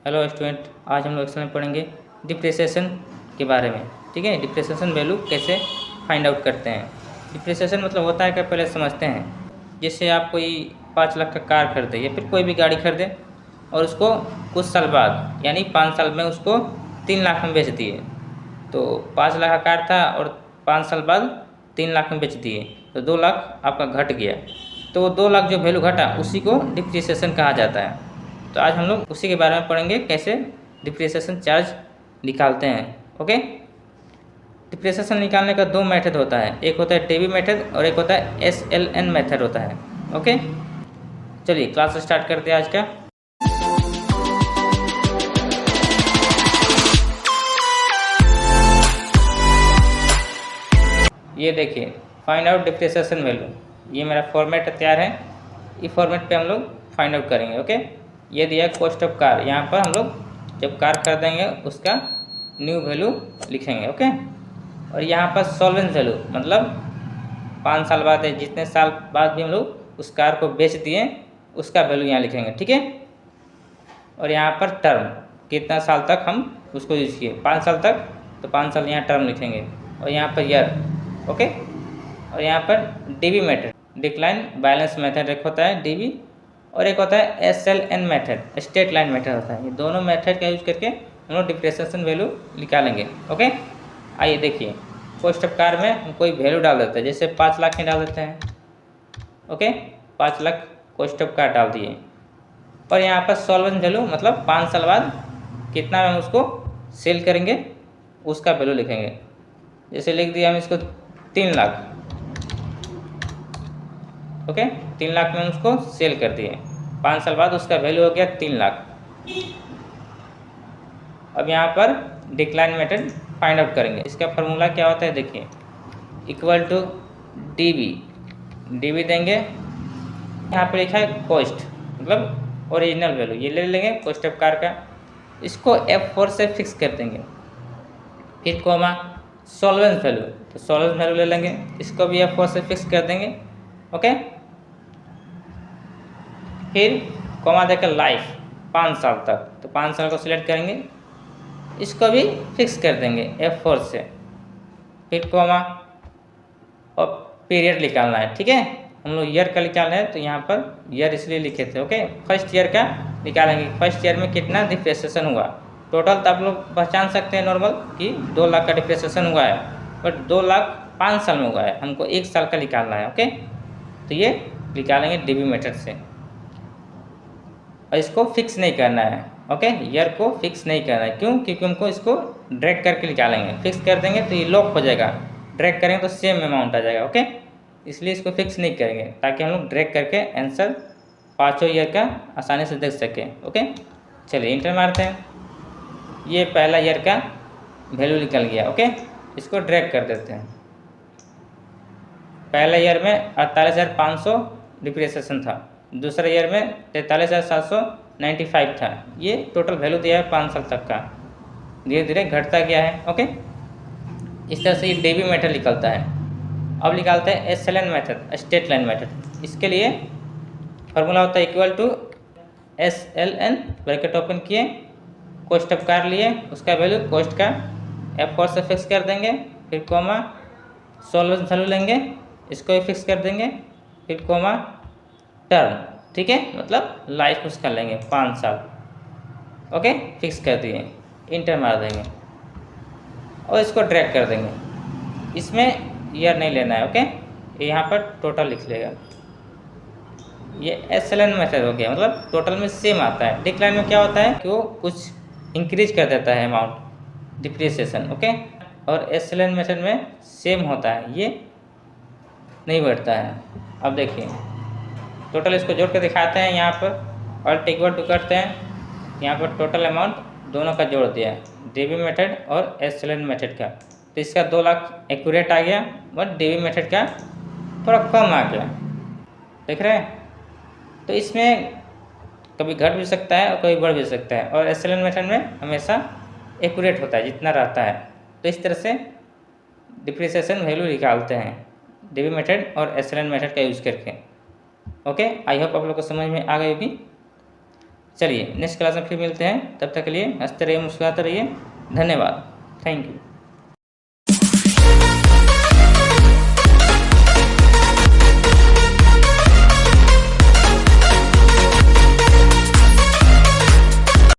Hello student, आज हम लोग एक्सेल में पढ़ेंगे डिप्रिसिएशन के बारे में। ठीक है, डिप्रिसिएशन वैल्यू कैसे फाइंड आउट करते हैं। डिप्रिसिएशन मतलब होता है क्या, पहले समझते हैं। जैसे आप कोई 5 लाख का कार खरीदे या फिर कोई भी गाड़ी खरीदे और उसको कुछ साल बाद यानी 5 साल में उसको 3 लाख में बेच दिए। तो 5 लाख का कार था और 5 साल बाद 3 लाख में बेच दिए, तो 2 लाख आपका घट गया। तो 2 लाख जो वैल्यू घटा उसी को डिप्रिसिएशन कहा जाता है। तो आज हम लोग उसी के बारे में पढ़ेंगे, कैसे डिप्रिसिएशन चार्ज निकालते हैं। ओके, डिप्रिसिएशन निकालने का 2 मेथड होता है, एक होता है डेबी मेथड और एक होता है SLN मेथड होता है। ओके, चलिए क्लास स्टार्ट करते हैं आज का। ये देखिए, फाइंड आउट डिप्रिसिएशन वैल्यू, ये मेरा फॉर्मेट तैयार है। इस फॉर्मेट पे हम लोग फाइंड आउट करेंगे। ओके, ये दिया है कॉस्ट ऑफ कार। यहाँ पर हम लोग जब कार खरीदेंगे उसका न्यू वैल्यू लिखेंगे। ओके, और यहाँ पर सॉल्वेंस वैल्यू मतलब 5 साल बाद है, जितने साल बाद भी हम लोग उस कार को बेच दिए उसका वैल्यू यहाँ लिखेंगे। ठीक है, और यहाँ पर टर्म, कितना साल तक हम उसको यूज़ किए, 5 साल तक, तो 5 साल यहाँ टर्म लिखेंगे। और यहाँ पर ईयर। ओके, और यहाँ पर dB method, decline balance method एक होता है डीबी, और एक होता है SLN method, straight line method होता है। ये दोनों मेथड का यूज करके हम लोग डिप्रिसिएशन वैल्यू निकालेंगे। ओके, आइए देखिए, कॉस्ट ऑफ कार में हम कोई वैल्यू डाल देते हैं, जैसे 5 लाख में डाल देते हैं। Okay, 5 lakh cost of car डाल दिए, और यहाँ पर सॉल्वेंस वैल्यू मतलब 5 साल बाद कितना में हम उसको सेल करेंगे उसका वैल्यू लिखेंगे। जैसे लिख दिया हम इसको 3 लाख। ओके, 3 लाख में हम उसको सेल कर दिए, 5 साल बाद उसका वैल्यू हो गया 3 लाख। अब यहाँ पर डिक्लाइन मेथड फाइंड आउट करेंगे। इसका फार्मूला क्या होता है देखिए, इक्वल टू डीबी देंगे। यहाँ पे लिखा है कॉस्ट मतलब ओरिजिनल वैल्यू, ये ले लेंगे कॉस्ट ऑफ कार का, इसको F4 से फिक्स कर देंगे। फिर कोमा सॉल्वेंस वैल्यू, तो सॉल्वेंस वैल्यू ले लेंगे, इसको भी F4 से फिक्स कर देंगे। ओके, फिर कोमा देकर लाइफ 5 साल तक, तो 5 साल को सिलेक्ट करेंगे, इसको भी फिक्स कर देंगे F4 से। फिर कोमा और पीरियड निकालना है। ठीक है, हम लोग ईयर का निकालना है, तो यहाँ पर ईयर इसलिए लिखे थे। ओके, फर्स्ट ईयर का निकालेंगे, फर्स्ट ईयर में कितना डिप्रिसिएशन हुआ टोटल। तो आप लोग पहचान सकते हैं नॉर्मल कि 2 लाख का डिप्रिसिएशन हुआ है, बट 2 लाख 5 साल में हुआ है, हमको 1 साल का निकालना है। ओके, तो ये निकालेंगे डीबी मेथड से, और इसको फिक्स नहीं करना है। ओके, ईयर को फिक्स नहीं करना है, क्यों? क्योंकि हमको इसको ड्रैग करके निकालेंगे। फिक्स कर देंगे तो ये लॉक हो जाएगा, ड्रैग करेंगे तो सेम अमाउंट आ जाएगा। ओके, इसलिए इसको फिक्स नहीं करेंगे, ताकि हम लोग ड्रैग करके आंसर 5 ईयर का आसानी से देख सकें। ओके, चलिए इंटर मारते हैं। ये पहला ईयर का वैल्यू निकल गया। ओके, इसको ड्रैग कर देते हैं। पहला ईयर में 48,500 डिप्रिसिएशन था, दूसरे ईयर में 43,795 था। ये टोटल वैल्यू दिया है 5 साल तक का, धीरे धीरे घटता गया है। ओके, इस तरह से ये डेबी मेथड निकलता है। अब निकालते हैं SLN method, straight line method. इसके लिए फार्मूला होता है equal to SLN, bracket open किए, कॉस्ट ऑफ कार लिए, उसका वैल्यू कॉस्ट का F4 से फिक्स कर देंगे, फिर कोमा सॉल्वेंस वैल्यू लेंगे, इसको भी फिक्स कर देंगे, फिर कोमा टर्म। ठीक है, मतलब लाइफ उसका लेंगे 5 साल। ओके, फिक्स कर दिए, इंटर मार देंगे और इसको ड्रैग कर देंगे। इसमें ईयर नहीं लेना है। ओके, यहाँ पर टोटल लिख लेगा। ये SLN मेथड हो गया, मतलब टोटल में सेम आता है। डिक्लाइन में क्या होता है कि वो कुछ इंक्रीज कर देता है अमाउंट डिप्रिसिएशन। ओके, और SLN मेथड में सेम होता है, ये नहीं बढ़ता है। अब देखिए टोटल, इसको जोड़ के दिखाते हैं। यहाँ पर और इक्वल टू करते हैं, यहाँ पर टोटल अमाउंट दोनों का जोड़ दिया है, डीबी मेथड और SLN मेथड का। तो इसका 2 लाख एक्यूरेट आ गया, बट डीबी मेथड का थोड़ा कम आ गया। देख रहे हैं, तो इसमें कभी घट भी सकता है और कभी बढ़ भी सकता है, और SLN मेथड में हमेशा एक्यूरेट होता है जितना रहता है। तो इस तरह से डिप्रिसिएशन वैल्यू निकालते हैं डीबी मेथड और SLN मेथड का यूज़ करके। ओके, आई होप आप लोग को समझ में आ गई होगी। चलिए नेक्स्ट क्लास में फिर मिलते हैं, तब तक के लिए हंसते रहिए, मुस्कुराते रहिए। धन्यवाद, थैंक यू।